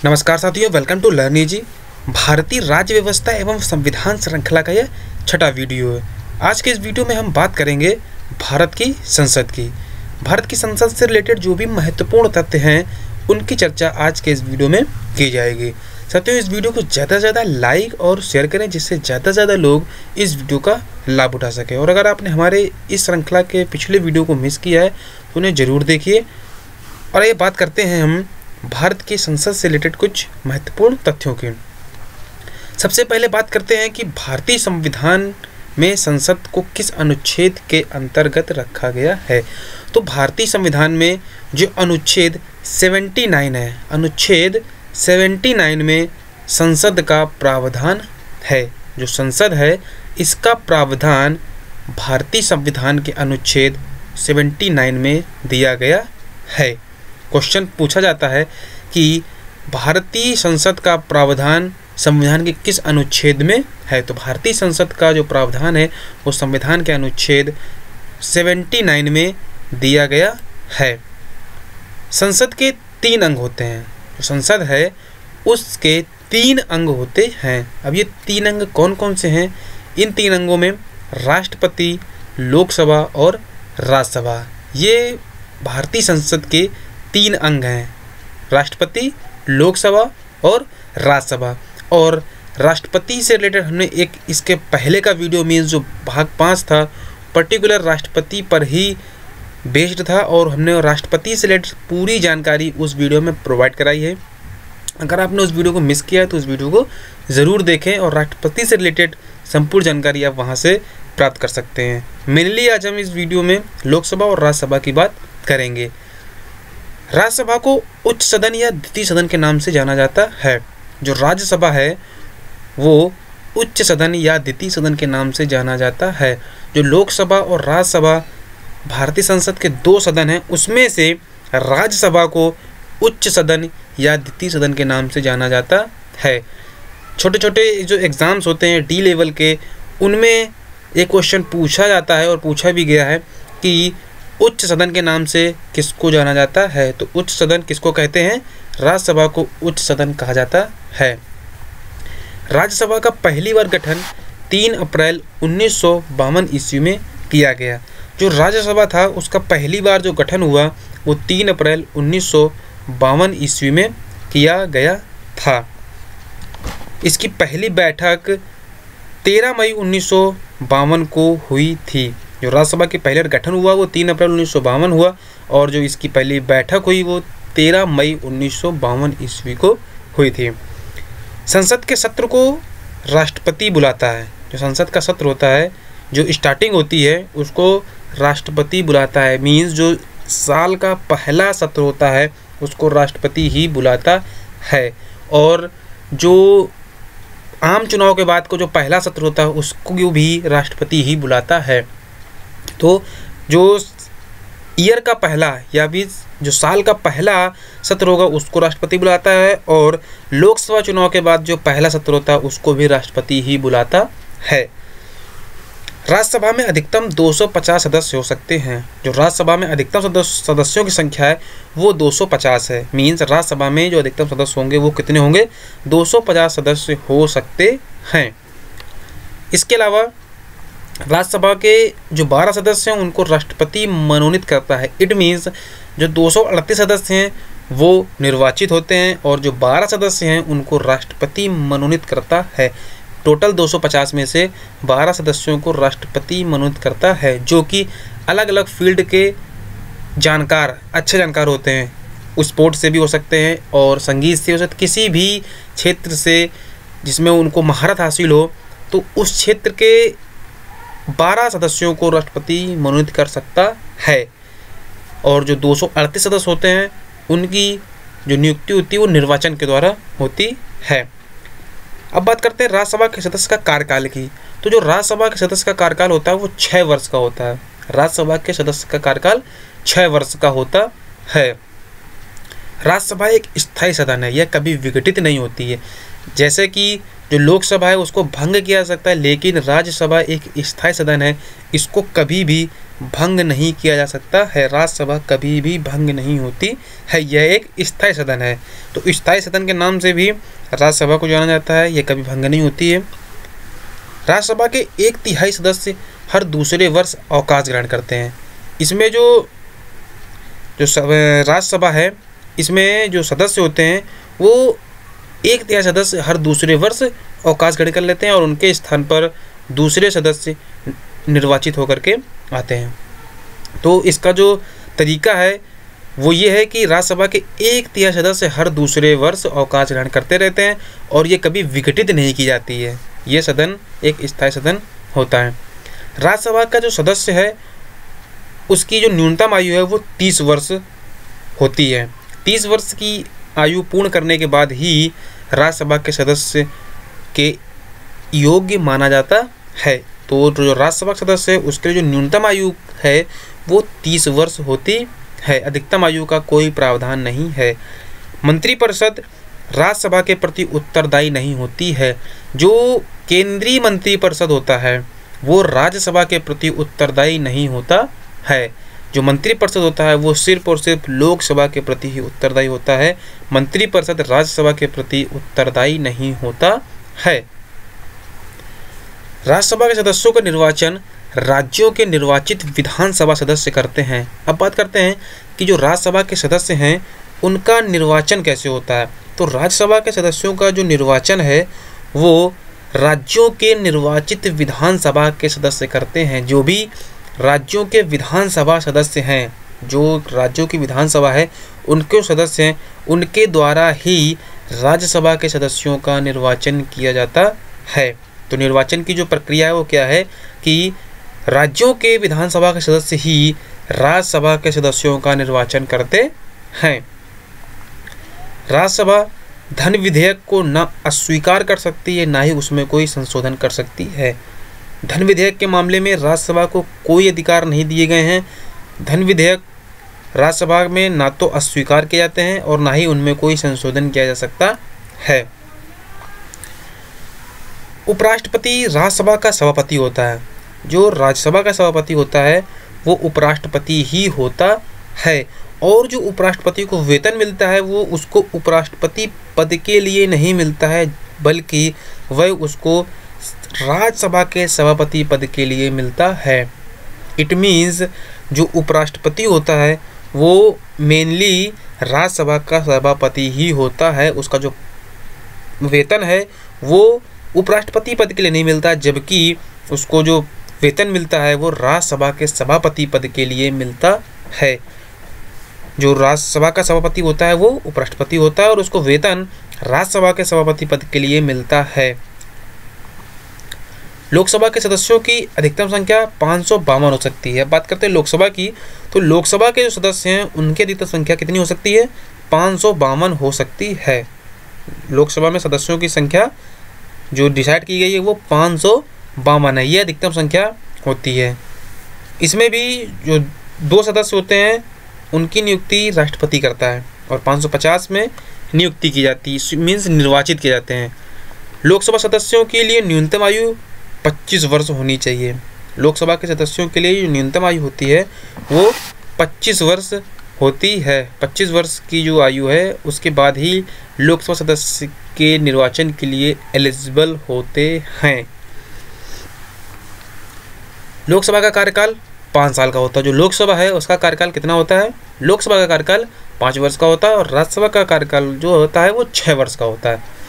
नमस्कार साथियों, welcome to learning जी। भारतीय राज्य व्यवस्था एवं संविधान श्रृंखला का यह छठा वीडियो है। आज के इस वीडियो में हम बात करेंगे भारत की संसद की। भारत की संसद से रिलेटेड जो भी महत्वपूर्ण तथ्य हैं उनकी चर्चा आज के इस वीडियो में की जाएगी। साथियों, इस वीडियो को ज़्यादा से ज़्यादा लाइक और शेयर करें जिससे ज़्यादा से ज़्यादा लोग इस वीडियो का लाभ उठा सकें। और अगर आपने हमारे इस श्रृंखला के पिछले वीडियो को मिस किया है तो उन्हें ज़रूर देखिए। और ये बात करते हैं हम भारत की संसद से रिलेटेड कुछ महत्वपूर्ण तथ्यों की। सबसे पहले बात करते हैं कि भारतीय संविधान में संसद को किस अनुच्छेद के अंतर्गत रखा गया है। तो भारतीय संविधान में जो अनुच्छेद 79 है, अनुच्छेद 79 में संसद का प्रावधान है। जो संसद है इसका प्रावधान भारतीय संविधान के अनुच्छेद 79 में दिया गया है। क्वेश्चन पूछा जाता है कि भारतीय संसद का प्रावधान संविधान के किस अनुच्छेद में है। तो भारतीय संसद का जो प्रावधान है वो संविधान के अनुच्छेद 79 में दिया गया है। संसद के 3 अंग होते हैं। जो संसद है उसके 3 अंग होते हैं। अब ये 3 अंग कौन कौन से हैं? इन 3 अंगों में राष्ट्रपति, लोकसभा और राज्यसभा, ये भारतीय संसद के 3 अंग हैं। राष्ट्रपति, लोकसभा और राज्यसभा। और राष्ट्रपति से रिलेटेड हमने एक इसके पहले का वीडियो मीन्स जो भाग 5 था पर्टिकुलर राष्ट्रपति पर ही बेस्ड था और हमने राष्ट्रपति से रिलेटेड पूरी जानकारी उस वीडियो में प्रोवाइड कराई है। अगर आपने उस वीडियो को मिस किया है तो उस वीडियो को ज़रूर देखें और राष्ट्रपति से रिलेटेड संपूर्ण जानकारी आप वहाँ से प्राप्त कर सकते हैं। मेनली आज हम इस वीडियो में लोकसभा और राज्यसभा की बात करेंगे। राज्यसभा को उच्च सदन या द्वितीय सदन के नाम से जाना जाता है। जो राज्यसभा है वो उच्च सदन या द्वितीय सदन के नाम से जाना जाता है। जो लोकसभा और राज्यसभा भारतीय संसद के 2 सदन हैं उसमें से राज्यसभा को उच्च सदन या द्वितीय सदन के नाम से जाना जाता है। छोटे छोटे जो एग्ज़ाम्स होते हैं डी लेवल के उनमें एक क्वेश्चन पूछा जाता है और पूछा भी गया है कि उच्च सदन के नाम से किसको जाना जाता है। तो उच्च सदन किसको कहते हैं? राज्यसभा को उच्च सदन कहा जाता है। राज्यसभा का पहली बार गठन 3 अप्रैल 1952 ईस्वी में किया गया। जो राज्यसभा था उसका पहली बार जो गठन हुआ वो 3 अप्रैल 1952 ईस्वी में किया गया था। इसकी पहली बैठक 13 मई 1952 को हुई थी। जो राज्यसभा की पहले गठन हुआ वो 3 अप्रैल 1952 हुआ और जो इसकी पहली बैठक हुई वो 13 मई 1952 ईस्वी को हुई थी। संसद के सत्र को राष्ट्रपति बुलाता है। जो संसद का सत्र होता है जो स्टार्टिंग होती है उसको राष्ट्रपति बुलाता है। मीन्स जो साल का पहला सत्र होता है उसको राष्ट्रपति ही बुलाता है। और जो आम चुनाव के बाद को जो पहला सत्र होता है उसको भी राष्ट्रपति ही बुलाता है। तो जो ईयर का पहला या भी जो साल का पहला सत्र होगा उसको राष्ट्रपति बुलाता है और लोकसभा चुनाव के बाद जो पहला सत्र होता है उसको भी राष्ट्रपति ही बुलाता है। राज्यसभा में अधिकतम 250 सदस्य हो सकते हैं। जो राज्यसभा में अधिकतम सदस्यों की संख्या है वो 250 है। मीन्स राज्यसभा में जो अधिकतम सदस्य होंगे वो कितने होंगे? 250 सदस्य हो सकते हैं। इसके अलावा राज्यसभा के जो 12 सदस्य हैं उनको राष्ट्रपति मनोनीत करता है। इट मीन्स जो 238 सदस्य हैं वो निर्वाचित होते हैं और जो 12 सदस्य हैं उनको राष्ट्रपति मनोनीत करता है। टोटल 250 में से 12 सदस्यों को राष्ट्रपति मनोनीत करता है जो कि अलग अलग फील्ड के जानकार, अच्छे जानकार होते हैं। स्पोर्ट्स से भी हो सकते हैं और संगीत से हो सकते, किसी भी क्षेत्र से जिसमें उनको महारत हासिल हो तो उस क्षेत्र के 12 सदस्यों को राष्ट्रपति मनोनीत कर सकता है। और जो 238 सदस्य होते हैं उनकी जो नियुक्ति होती है वो निर्वाचन के द्वारा होती है। अब बात करते हैं राज्यसभा के सदस्य का कार्यकाल की। तो जो राज्यसभा के सदस्य का कार्यकाल होता है वो 6 वर्ष का होता है। राज्यसभा के सदस्य का कार्यकाल 6 वर्ष का होता है। राज्यसभा एक स्थायी सदन है, यह कभी विघटित नहीं होती है। जैसे कि जो लोकसभा है उसको भंग किया जा सकता है लेकिन राज्यसभा एक स्थायी सदन है, इसको कभी भी भंग नहीं किया जा सकता है। राज्यसभा कभी भी भंग नहीं होती है, यह एक स्थायी सदन है। तो स्थायी सदन के नाम से भी राज्यसभा को जाना जाता है, यह कभी भंग नहीं होती है। राज्यसभा के 1/3 सदस्य हर दूसरे वर्ष अवकाश ग्रहण करते हैं। इसमें जो राज्यसभा है, इसमें जो सदस्य होते हैं वो 1/3 सदस्य हर दूसरे वर्ष अवकाश ग्रहण कर लेते हैं और उनके स्थान पर दूसरे सदस्य निर्वाचित होकर के आते हैं। तो इसका जो तरीका है वो ये है कि राज्यसभा के 1/3 सदस्य हर दूसरे वर्ष अवकाश ग्रहण करते रहते हैं और ये कभी विघटित नहीं की जाती है। ये सदन एक स्थायी सदन होता है। राज्यसभा का जो सदस्य है उसकी जो न्यूनतम आयु है वो 30 वर्ष होती है। 30 वर्ष की आयु पूर्ण करने के बाद ही राज्यसभा के सदस्य के योग्य माना जाता है। तो जो राज्यसभा सदस्य है उसके लिए जो न्यूनतम आयु है वो 30 वर्ष होती है, अधिकतम आयु का कोई प्रावधान नहीं है। मंत्रिपरिषद राज्यसभा के प्रति उत्तरदायी नहीं होती है। जो केंद्रीय मंत्रिपरिषद होता है वो राज्यसभा के प्रति उत्तरदायी नहीं होता है। जो मंत्रिपरिषद होता है वो सिर्फ और सिर्फ लोकसभा के प्रति ही उत्तरदायी होता है। मंत्रिपरिषद राज्यसभा के प्रति उत्तरदायी नहीं होता है। राज्यसभा के सदस्यों का निर्वाचन राज्यों के निर्वाचित विधानसभा सदस्य करते हैं। अब बात करते हैं कि जो राज्यसभा के सदस्य हैं उनका निर्वाचन कैसे होता है। तो राज्यसभा के सदस्यों का जो निर्वाचन है वो राज्यों के निर्वाचित विधानसभा के सदस्य करते हैं। जो भी राज्यों के विधानसभा सदस्य हैं, जो राज्यों की विधानसभा है उनके सदस्य हैं, उनके द्वारा ही राज्यसभा के सदस्यों का निर्वाचन किया जाता है। तो निर्वाचन की जो प्रक्रिया है वो क्या है कि राज्यों के विधानसभा के सदस्य ही राज्यसभा के सदस्यों का निर्वाचन करते हैं। राज्यसभा धन विधेयक को न अस्वीकार कर सकती है, ना ही उसमें कोई संशोधन कर सकती है। धन विधेयक के मामले में राज्यसभा को कोई अधिकार नहीं दिए गए हैं। धन विधेयक राज्यसभा में ना तो अस्वीकार किए जाते हैं और ना ही उनमें कोई संशोधन किया जा सकता है। उपराष्ट्रपति राज्यसभा का सभापति होता है। जो राज्यसभा का सभापति होता है वो उपराष्ट्रपति ही होता है और जो उपराष्ट्रपति को वेतन मिलता है वो उसको उपराष्ट्रपति पद के लिए नहीं मिलता है, बल्कि वह उसको राज्यसभा के सभापति पद के लिए मिलता है। इट मीन्स जो उपराष्ट्रपति होता है वो मेनली राज्यसभा का सभापति ही होता है। उसका जो वेतन है वो उपराष्ट्रपति पद के लिए नहीं मिलता, जबकि उसको जो वेतन मिलता है वो राज्यसभा के सभापति पद के लिए मिलता है। जो राज्यसभा का सभापति होता है वो उपराष्ट्रपति होता है और उसको वेतन राज्यसभा के सभापति पद के लिए मिलता है। लोकसभा के सदस्यों की अधिकतम संख्या 552 हो सकती है। बात करते हैं लोकसभा की, तो लोकसभा के जो सदस्य हैं उनकी अधिकतम संख्या कितनी हो सकती है? 552 हो सकती है। लोकसभा में सदस्यों की संख्या जो डिसाइड की गई है वो 552 है, ये अधिकतम संख्या होती है। इसमें भी जो 2 सदस्य होते हैं उनकी नियुक्ति राष्ट्रपति करता है और 550 में नियुक्ति की जाती है, मीन्स निर्वाचित किए जाते हैं। लोकसभा सदस्यों के लिए न्यूनतम आयु 25 वर्ष होनी चाहिए। लोकसभा के सदस्यों के लिए जो न्यूनतम आयु होती है वो 25 वर्ष होती है। 25 वर्ष की जो आयु है उसके बाद ही लोकसभा सदस्य के निर्वाचन के लिए एलिजिबल होते हैं। लोकसभा का कार्यकाल 5 साल का होता है। जो लोकसभा है उसका कार्यकाल कितना होता है? लोकसभा का कार्यकाल 5 वर्ष का होता है और राज्यसभा का कार्यकाल जो होता है वो 6 वर्ष का होता है।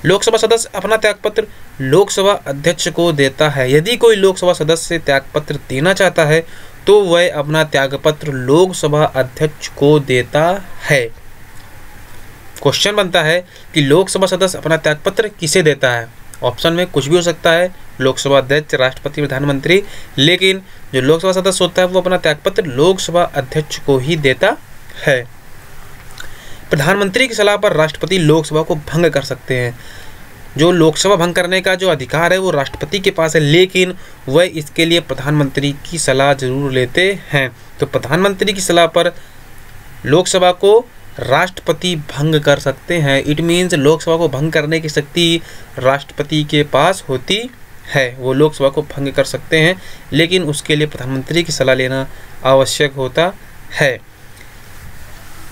लोकसभा सदस्य अपना त्यागपत्र लोकसभा अध्यक्ष को देता है। यदि कोई लोकसभा सदस्य त्यागपत्र देना चाहता है तो वह अपना त्यागपत्र लोकसभा अध्यक्ष को देता है। क्वेश्चन बनता है कि लोकसभा सदस्य अपना त्यागपत्र किसे देता है? ऑप्शन में कुछ भी हो सकता है, लोकसभा अध्यक्ष, राष्ट्रपति, प्रधानमंत्री, लेकिन जो लोकसभा सदस्य होता है वो अपना त्यागपत्र लोकसभा अध्यक्ष को ही देता है। प्रधानमंत्री की सलाह पर राष्ट्रपति लोकसभा को भंग कर सकते हैं। जो लोकसभा भंग करने का जो अधिकार है वो राष्ट्रपति के पास है, लेकिन वह इसके लिए प्रधानमंत्री की सलाह जरूर लेते हैं। तो प्रधानमंत्री की सलाह पर लोकसभा को राष्ट्रपति भंग कर सकते हैं। इट मीन्स लोकसभा को भंग करने की शक्ति राष्ट्रपति के पास होती है। वो लोकसभा को भंग कर सकते हैं, लेकिन उसके लिए प्रधानमंत्री की सलाह लेना आवश्यक होता है।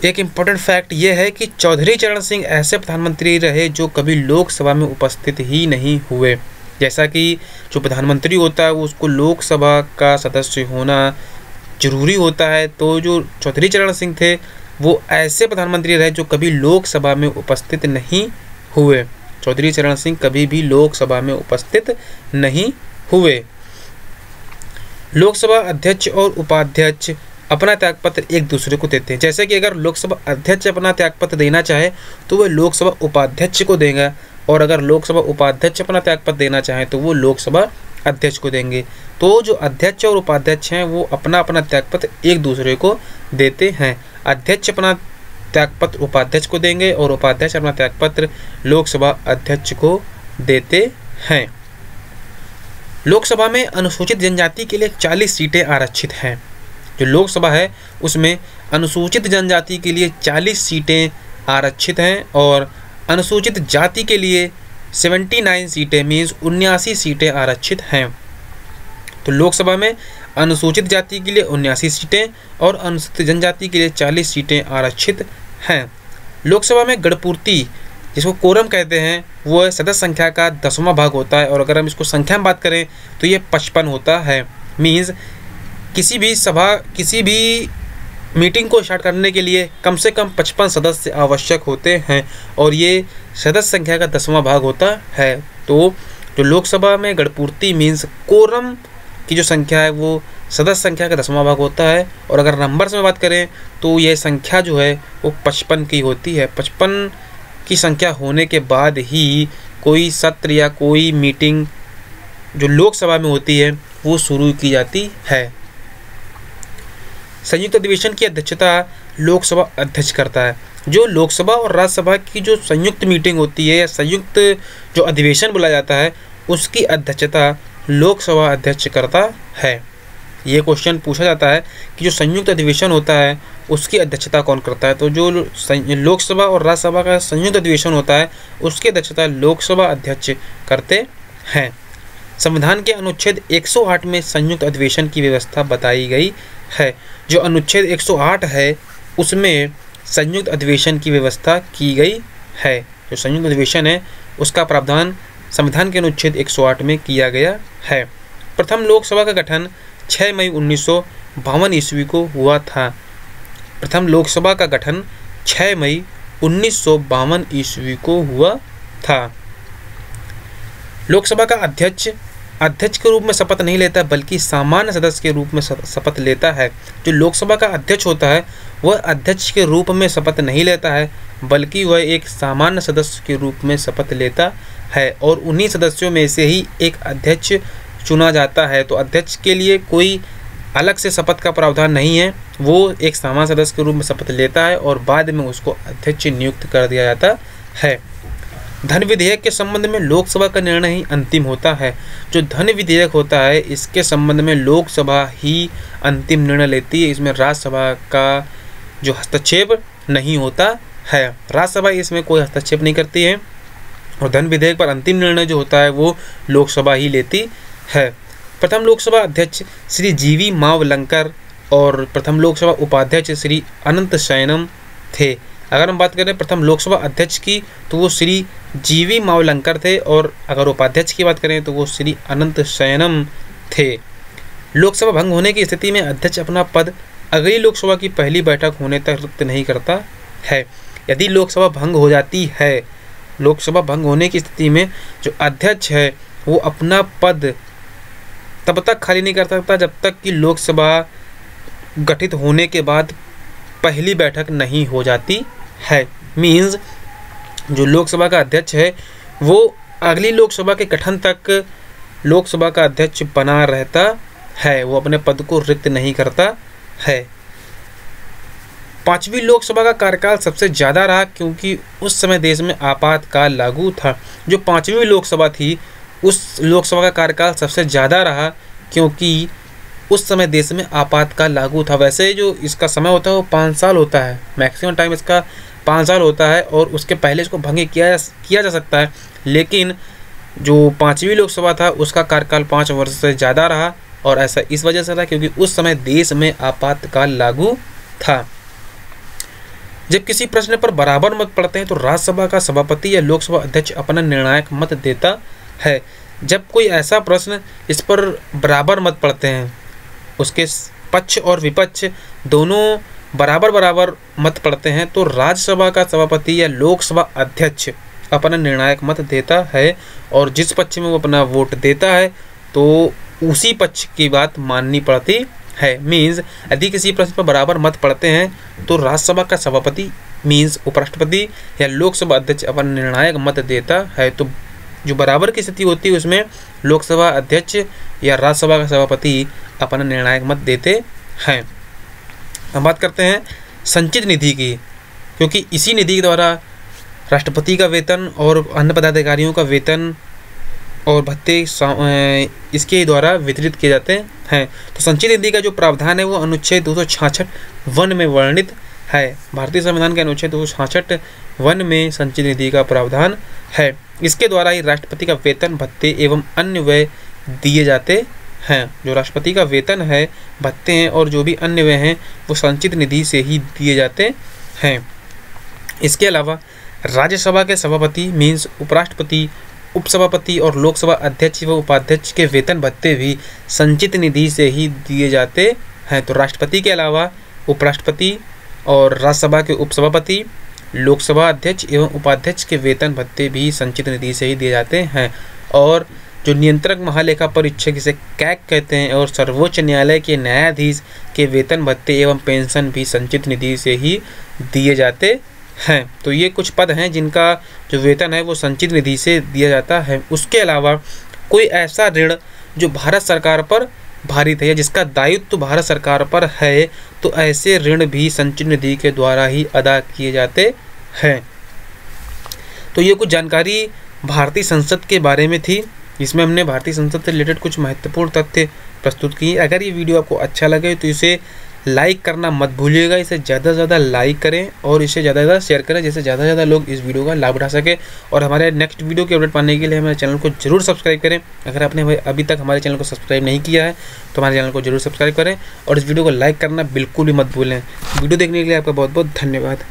एक इम्पॉर्टेंट फैक्ट ये है कि चौधरी चरण सिंह ऐसे प्रधानमंत्री रहे जो कभी लोकसभा में उपस्थित ही नहीं हुए। जैसा कि जो प्रधानमंत्री होता है वो उसको लोकसभा का सदस्य होना जरूरी होता है, तो जो चौधरी चरण सिंह थे वो ऐसे प्रधानमंत्री रहे जो कभी लोकसभा में उपस्थित नहीं हुए। चौधरी चरण सिंह कभी भी लोकसभा में उपस्थित नहीं हुए। लोकसभा अध्यक्ष और उपाध्यक्ष अपना त्यागपत्र एक दूसरे को देते हैं। जैसे कि अगर लोकसभा अध्यक्ष अपना त्यागपत्र देना चाहे तो वह लोकसभा उपाध्यक्ष को देगा, और अगर लोकसभा उपाध्यक्ष अपना त्यागपत्र देना चाहे तो वो लोकसभा अध्यक्ष को देंगे। तो जो अध्यक्ष और उपाध्यक्ष हैं वो अपना अपना त्यागपत्र एक दूसरे को देते हैं। अध्यक्ष अपना त्यागपत्र उपाध्यक्ष को देंगे और उपाध्यक्ष अपना त्यागपत्र लोकसभा अध्यक्ष को देते हैं। लोकसभा में अनुसूचित जनजाति के लिए 40 सीटें आरक्षित हैं। जो लोकसभा है उसमें अनुसूचित जनजाति के लिए 40 सीटें आरक्षित हैं और अनुसूचित जाति के लिए 79 सीटें मीन्स 79 सीटें आरक्षित हैं। तो लोकसभा में अनुसूचित जाति के लिए 79 सीटें और अनुसूचित जनजाति के लिए 40 सीटें आरक्षित हैं। लोकसभा में गणपूर्ति, जिसको कोरम कहते हैं, वो सदस्य संख्या का 10वां भाग होता है, और अगर हम इसको संख्या में बात करें तो ये 55 होता है। मीन्स किसी भी मीटिंग को स्टार्ट करने के लिए कम से कम 55 सदस्य आवश्यक होते हैं, और ये सदस्य संख्या का 10वां भाग होता है। तो जो लोकसभा में गणपूर्ति मीन्स कोरम की जो संख्या है वो सदस्य संख्या का 10वां भाग होता है, और अगर नंबर्स में बात करें तो ये संख्या जो है वो 55 की होती है। 55 की संख्या होने के बाद ही कोई सत्र या कोई मीटिंग जो लोकसभा में होती है वो शुरू की जाती है। संयुक्त अधिवेशन की अध्यक्षता लोकसभा अध्यक्ष करता है। जो लोकसभा और राज्यसभा की जो संयुक्त मीटिंग होती है या संयुक्त जो अधिवेशन बोला जाता है उसकी अध्यक्षता लोकसभा अध्यक्ष करता है। ये क्वेश्चन पूछा जाता है कि जो संयुक्त अधिवेशन होता है उसकी अध्यक्षता कौन करता है। तो जो लोकसभा और राज्यसभा का संयुक्त अधिवेशन होता है उसकी अध्यक्षता लोकसभा अध्यक्ष करते हैं। संविधान के अनुच्छेद 108 में संयुक्त अधिवेशन की व्यवस्था बताई गई है। जो अनुच्छेद 108 है उसमें संयुक्त अधिवेशन की व्यवस्था की गई है। जो संयुक्त अधिवेशन है उसका प्रावधान संविधान के अनुच्छेद 108 में किया गया है। प्रथम लोकसभा का गठन 6 मई 1952 ईस्वी को हुआ था। प्रथम लोकसभा का गठन 6 मई 1952 ईस्वी को हुआ था। लोकसभा का अध्यक्ष के रूप में शपथ नहीं लेता बल्कि सामान्य सदस्य के रूप में शपथ लेता है। जो लोकसभा का अध्यक्ष होता है वह अध्यक्ष के रूप में शपथ नहीं लेता है बल्कि वह एक सामान्य सदस्य के रूप में शपथ लेता है, और उन्हीं सदस्यों में से ही एक अध्यक्ष चुना जाता है। तो अध्यक्ष के लिए कोई अलग से शपथ का प्रावधान नहीं है, वो एक सामान्य सदस्य के रूप में शपथ लेता है और बाद में उसको अध्यक्ष नियुक्त कर दिया जाता है। धन विधेयक के संबंध में लोकसभा का निर्णय ही अंतिम होता है। जो धन विधेयक होता है इसके संबंध में लोकसभा ही अंतिम निर्णय लेती है। इसमें राज्यसभा का जो हस्तक्षेप नहीं होता है, राज्यसभा इसमें कोई हस्तक्षेप नहीं करती है, और धन विधेयक पर अंतिम निर्णय जो होता है वो लोकसभा ही लेती है। प्रथम लोकसभा अध्यक्ष श्री जीवी मावलंकर और प्रथम लोकसभा उपाध्यक्ष श्री अनंत शयनम थे। अगर हम बात करें प्रथम लोकसभा अध्यक्ष की तो वो श्री जीवी मावलंकर थे, और अगर उपाध्यक्ष की बात करें तो वो श्री अनंत शयनम थे। लोकसभा भंग होने की स्थिति में अध्यक्ष अपना पद अगली लोकसभा की पहली बैठक होने तक रिक्त नहीं करता है। यदि लोकसभा भंग हो जाती है, लोकसभा भंग होने की स्थिति में जो अध्यक्ष है वो अपना पद तब तक खाली नहीं कर सकता जब तक कि लोकसभा गठित होने के बाद पहली बैठक नहीं हो जाती है। मीन्स जो लोकसभा का अध्यक्ष है वो अगली लोकसभा के गठन तक लोकसभा का अध्यक्ष बना रहता है, वो अपने पद को रिक्त नहीं करता है। पांचवी लोकसभा का कार्यकाल सबसे ज़्यादा रहा क्योंकि उस समय देश में आपातकाल लागू था। जो पांचवी लोकसभा थी उस लोकसभा का कार्यकाल सबसे ज़्यादा रहा क्योंकि उस समय देश में आपातकाल लागू था। वैसे जो इसका समय होता है वो 5 साल होता है, मैक्सिमम टाइम इसका 5 साल होता है, और उसके पहले इसको भंग किया जा सकता है, लेकिन जो 5वीं लोकसभा था उसका कार्यकाल 5 वर्ष से ज़्यादा रहा, और ऐसा इस वजह से था क्योंकि उस समय देश में आपातकाल लागू था। जब किसी प्रश्न पर बराबर मत पड़ते हैं तो राज्यसभा का सभापति या लोकसभा अध्यक्ष अपना निर्णायक मत देता है। जब कोई ऐसा प्रश्न इस पर बराबर मत पड़ते हैं, उसके पक्ष और विपक्ष दोनों बराबर बराबर मत पड़ते हैं, तो राज्यसभा का सभापति या लोकसभा अध्यक्ष अपना निर्णायक मत देता है, और जिस पक्ष में वो अपना वोट देता है तो उसी पक्ष की बात माननी पड़ती है। मीन्स यदि किसी प्रश्न पर बराबर मत पड़ते हैं तो राज्यसभा का सभापति मीन्स उपराष्ट्रपति या लोकसभा अध्यक्ष अपना निर्णायक मत देता है। तो जो बराबर की स्थिति होती है उसमें लोकसभा अध्यक्ष या राज्यसभा का सभापति अपना निर्णायक मत देते हैं। हम बात करते हैं संचित निधि की, क्योंकि इसी निधि के द्वारा राष्ट्रपति का वेतन और अन्य पदाधिकारियों का वेतन और भत्ते इसके द्वारा वितरित किए जाते हैं। तो संचित निधि का जो प्रावधान है वो अनुच्छेद 266(1) में वर्णित है। भारतीय संविधान के अनुच्छेद 266(1) में संचित निधि का प्रावधान है। इसके द्वारा ही राष्ट्रपति का वेतन, भत्ते एवं अन्य व्यय दिए जाते हैं। जो राष्ट्रपति का वेतन है, भत्ते हैं और जो भी अन्य व्यय हैं वो संचित निधि से ही दिए जाते हैं। इसके अलावा राज्यसभा के सभापति मीन्स उपराष्ट्रपति, उपसभापति और लोकसभा अध्यक्ष व उपाध्यक्ष के वेतन भत्ते भी संचित निधि से ही दिए जाते हैं। तो राष्ट्रपति के अलावा उपराष्ट्रपति और राज्यसभा के उपसभापति, लोकसभा अध्यक्ष एवं उपाध्यक्ष के वेतन भत्ते भी संचित निधि से ही दिए जाते हैं। और जो नियंत्रक महालेखा परीक्षक जिसे कैग कहते हैं और सर्वोच्च न्यायालय के न्यायाधीश के वेतन भत्ते एवं पेंशन भी संचित निधि से ही दिए जाते हैं। तो ये कुछ पद हैं जिनका जो वेतन है वो संचित निधि से दिया जाता है। उसके अलावा कोई ऐसा ऋण जो भारत सरकार पर भारित है या जिसका दायित्व भारत सरकार पर है, तो ऐसे ऋण भी संचित निधि के द्वारा ही अदा किए जाते हैं। तो ये कुछ जानकारी भारतीय संसद के बारे में थी, जिसमें हमने भारतीय संसद से रिलेटेड कुछ महत्वपूर्ण तथ्य प्रस्तुत किए। अगर ये वीडियो आपको अच्छा लगे तो इसे लाइक करना मत भूलिएगा। इसे ज़्यादा से ज़्यादा लाइक करें और इसे ज़्यादा से ज़्यादा शेयर करें, जिससे ज़्यादा से ज़्यादा लोग इस वीडियो का लाभ उठा सके। और हमारे नेक्स्ट वीडियो की अपडेट पाने के लिए हमारे चैनल को जरूर सब्सक्राइब करें। अगर आपने अभी तक हमारे चैनल को सब्सक्राइब नहीं किया है तो हमारे चैनल को जरूर सब्सक्राइब करें और इस वीडियो को लाइक करना बिल्कुल भी मत भूलें। वीडियो देखने के लिए आपका बहुत बहुत धन्यवाद।